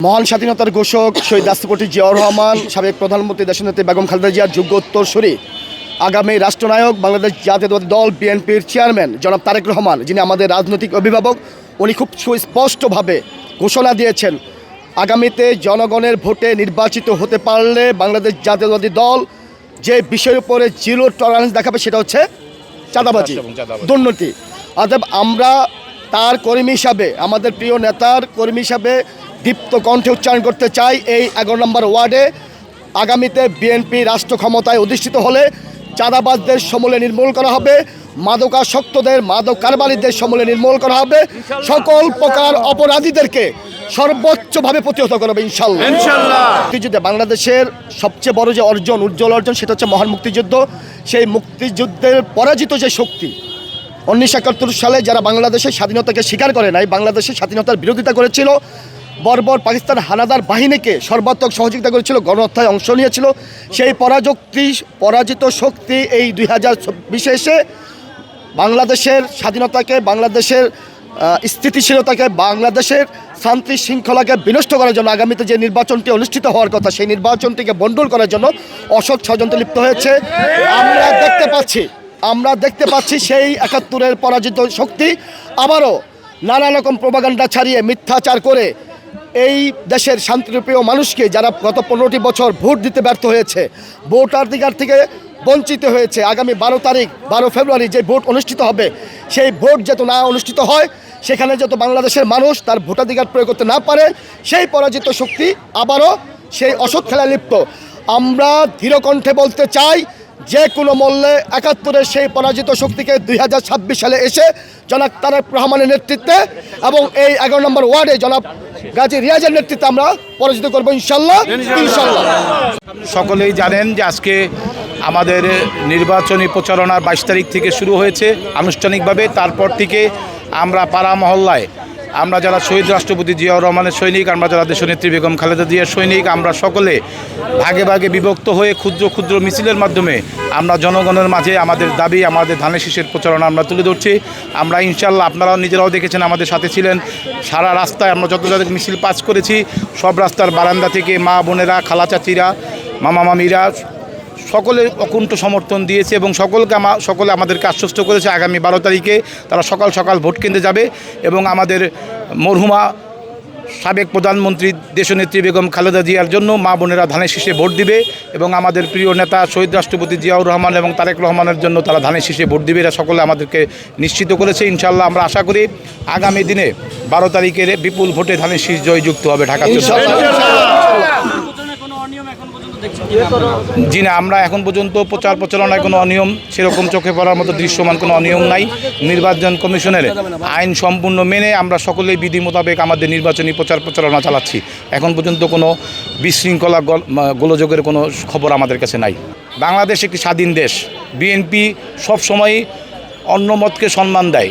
মহান স্বাধীনতার ঘোষক শহীদ রাষ্ট্রপতি জিয়াউর রহমান, সাবেক প্রধানমন্ত্রী দেশনেত্রী বেগম খালেদা জিয়ার যোগ্য উত্তরসূরি আগামী রাষ্ট্রনায়ক বাংলাদেশ জাতীয়তাবাদী দল বিএনপির চেয়ারম্যান জনাব তারেক রহমান, যিনি আমাদের রাজনৈতিক অভিভাবক, উনি খুব সুস্পষ্টভাবে ঘোষণা দিয়েছেন আগামীতে জনগণের ভোটে নির্বাচিত হতে পারলে বাংলাদেশ জাতীয়তাবাদী দল যে বিষয়ের উপরে জিরো টলারেন্স দেখাবে সেটা হচ্ছে চাঁদাবাজি, দুর্নীতি। অতএব আমরা তার কর্মী হিসাবে, আমাদের প্রিয় নেতার কর্মী হিসাবে দীপ্ত কণ্ঠে উচ্চারণ করতে চাই, এই 11 নম্বর ওয়ার্ডে আগামীতে বিএনপি রাষ্ট্র ক্ষমতায় অধিষ্ঠিত হলে চাঁদাবাজদের সমূলে নির্মূল করা হবে, মাদকাসক্তদের, মাদক কারবারিদের সমূলে নির্মূল করা হবে, সকল প্রকার অপরাধীদেরকে সর্বোচ্চভাবে প্রতিহত করা হবে ইনশাল্লাহ। মুক্তিযুদ্ধে বাংলাদেশের সবচেয়ে বড় যে অর্জন, উজ্জ্বল অর্জন, সেটা হচ্ছে মহান মুক্তিযুদ্ধ। সেই মুক্তিযুদ্ধের পরাজিত যে শক্তি 1971 সালে যারা বাংলাদেশের স্বাধীনতাকে স্বীকার করে নাই, বাংলাদেশের স্বাধীনতার বিরোধিতা করেছিল, বর্বর পাকিস্তান হানাদার বাহিনীকে সর্বাত্মক সহযোগিতা করেছিল, গণহত্যায় অংশ নিয়েছিল, সেই পরাজিত শক্তি এই 2024 এসে বাংলাদেশের স্বাধীনতাকে, বাংলাদেশের স্থিতিশীলতাকে, বাংলাদেশের শান্তি শৃঙ্খলাকে বিনষ্ট করার জন্য আগামীতে যে নির্বাচনটি অনুষ্ঠিত হওয়ার কথা, সেই নির্বাচনটিকে বন্ডল করার জন্য অসৎ ষড়যন্ত্রে লিপ্ত হয়েছে। আমরা দেখতে পাচ্ছি সেই 71-এর পরাজিত শক্তি আবারও নানা রকম প্রোপাগান্ডা ছাড়িয়ে মিথ্যাচার করে এই দেশের শান্তিপ্রিয় মানুষকে, যারা গত 15টি বছর ভোট দিতে ব্যর্থ হয়েছে, ভোটাধিকার থেকে বঞ্চিত হয়েছে, আগামী 12 ফেব্রুয়ারি যে ভোট অনুষ্ঠিত হবে, সেই ভোট যাতে না অনুষ্ঠিত হয়, সেখানে যত বাংলাদেশের মানুষ তার ভোটাধিকার প্রয়োগ করতে না পারে, সেই পরাজিত শক্তি আবারও সেই অসৎ খেলায় লিপ্ত। আমরা দৃঢ়কণ্ঠে বলতে চাই, যে কোনো মূল্যে 71-এর সেই পরাজিত শক্তিকে 2026 সালে এসে জনাব তারেক রহমানের নেতৃত্বে এবং এই 11 নম্বর ওয়ার্ডে জনাব গাজী রিয়াজের নেতৃত্বে আমরা পরাজিত করবো ইনশাল্লাহ। সকলেই জানেন যে আজকে আমাদের নির্বাচনী প্রচারণা 22 তারিখ থেকে শুরু হয়েছে আনুষ্ঠানিকভাবে। তারপর থেকে আমরা পাড়া মহল্লায়, আমরা যারা শহীদ রাষ্ট্রপতি জিয়াউর রহমানের সৈনিক, আমরা যারা দেশনেত্রী বেগম খালেদা জিয়ার সৈনিক, আমরা সকলে ভাগে ভাগে বিভক্ত হয়ে ক্ষুদ্র ক্ষুদ্র মিছিলের মাধ্যমে আমরা জনগণের মাঝে আমাদের দাবি, আমাদের ধানের শীষের প্রচারণা আমরা তুলে ধরছি। আমরা ইনশাল্লাহ, আপনারাও নিজেরাও দেখেছেন, আমাদের সাথে ছিলেন, সারা রাস্তায় আমরা যত যাদের মিছিল পাস করেছি, সব রাস্তার বারান্দা থেকে মা বোনেরা, খালা চাচিরা, মামা মামিরা সকলে অকুণ্ঠ সমর্থন দিয়েছে এবং সকলে আমাদেরকে আশ্বস্ত করেছে আগামী 12 তারিখে তারা সকাল সকাল ভোট কেন্দ্রে যাবে এবং আমাদের মরহুমা সাবেক প্রধানমন্ত্রী দেশনেত্রী বেগম খালেদা জিয়ার জন্য মা বোনেরা ধানের শীষে ভোট দিবে এবং আমাদের প্রিয় নেতা শহীদ রাষ্ট্রপতি জিয়াউর রহমান এবং তারেক রহমানের জন্য তারা ধানের শীষে ভোট দিবে, এরা সকলে আমাদেরকে নিশ্চিত করেছে। ইনশাল্লাহ আমরা আশা করি আগামী দিনে 12 তারিখের বিপুল ভোটে ধানের শীষ জয়যুক্ত হবে ঢাকা। জি না, আমরা এখন পর্যন্ত প্রচারণায় কোনো অনিয়ম সেরকম চোখে পড়ার মতো দৃশ্যমান কোনো অনিয়ম নাই। নির্বাচন কমিশনের আইন সম্পূর্ণ মেনে আমরা সকলেই বিধি মোতাবেক আমাদের নির্বাচনী প্রচারণা চালাচ্ছি। এখন পর্যন্ত কোনো বিশৃঙ্খলা গোলযোগের কোনো খবর আমাদের কাছে নাই। বাংলাদেশ একটি স্বাধীন দেশ। বিএনপি সবসময়ই অন্য মতকে সম্মান দেয়।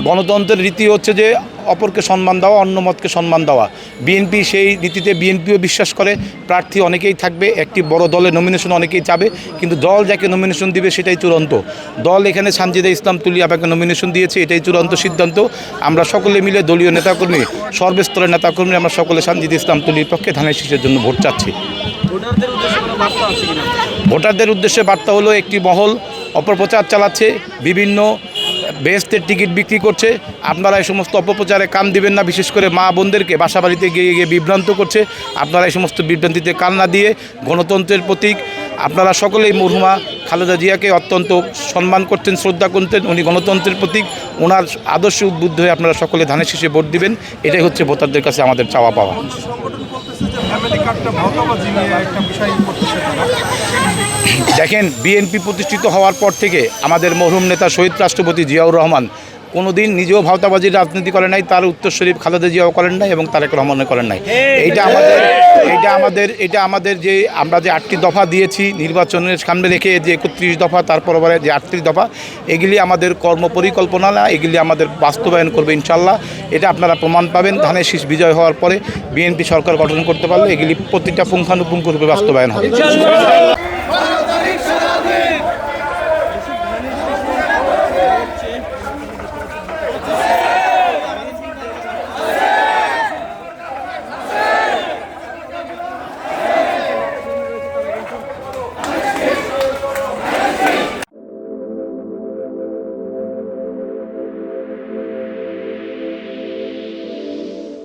গণতন্ত্রের রীতি হচ্ছে যে অপরকে সম্মান দেওয়া, অন্য মতকে সম্মান দেওয়া। বিএনপি সেই রীতিতে বিএনপিও বিশ্বাস করে। প্রার্থী অনেকেই থাকবে, একটি বড় দলের নমিনেশন অনেকেই চাবে, কিন্তু দল যাকে নমিনেশন দিবে সেটাই চূড়ান্ত। দল এখানে সানজিদা ইসলাম তুলি আপাকে নমিনেশন দিয়েছে, এটাই চূড়ান্ত সিদ্ধান্ত। আমরা সকলে মিলে দলীয় নেতাকর্মী, সর্বস্তরের নেতাকর্মী, আমরা সকলে সানজিদা ইসলাম তুলির পক্ষে ধানের শীষের জন্য ভোট চাচ্ছি। ভোটারদের উদ্দেশ্যে বার্তা হলো, একটি মহল অপপ্রচার চালাচ্ছে, বিভিন্ন বেহেশতের টিকিট বিক্রি করছে। আপনারা এই সমস্ত অপপ্রচারে কান দিবেন না। বিশেষ করে মা বোনদেরকে বাসা বাড়িতে গিয়ে বিভ্রান্ত করছে। আপনারা এই সমস্ত বিভ্রান্তিতে কান না দিয়ে গণতন্ত্রের প্রতীক, আপনারা সকলেই মরহুমা খালেদা জিয়াকে অত্যন্ত সম্মান করতেন, শ্রদ্ধা করতেন। উনি গণতন্ত্রের প্রতীক, ওনার আদর্শে উদ্বুদ্ধ হয়ে আপনারা সকলে ধানের শীষে ভোট দিবেন। এটাই হচ্ছে ভোটারদের কাছে আমাদের চাওয়া পাওয়া। দেখেন, বিএনপি প্রতিষ্ঠিত হওয়ার পর থেকে আমাদের মরহুম নেতা শহীদ রাষ্ট্রপতি জিয়াউর রহমান কোনোদিন নিজেও ভাওতাবাজির রাজনীতি করেন নাই, তার উত্তরসূরি খালেদা জিয়াও করেন নাই এবং তারেক রহমানও করেন নাই। এটা আমাদের যে আমরা যে 8টি দফা দিয়েছি নির্বাচনের সামনে রেখে, যে 31 দফা, তারপরে যে 38 দফা, এগুলি আমাদের কর্মপরিকল্পনা না, এগুলি আমাদের বাস্তবায়ন করবে ইনশাল্লাহ। এটা আপনারা প্রমাণ পাবেন ধানের শীষ বিজয় হওয়ার পরে। বিএনপি সরকার গঠন করতে পারলে এগুলি প্রতিটা পুঙ্খানুপুঙ্খরূপে বাস্তবায়ন হবে।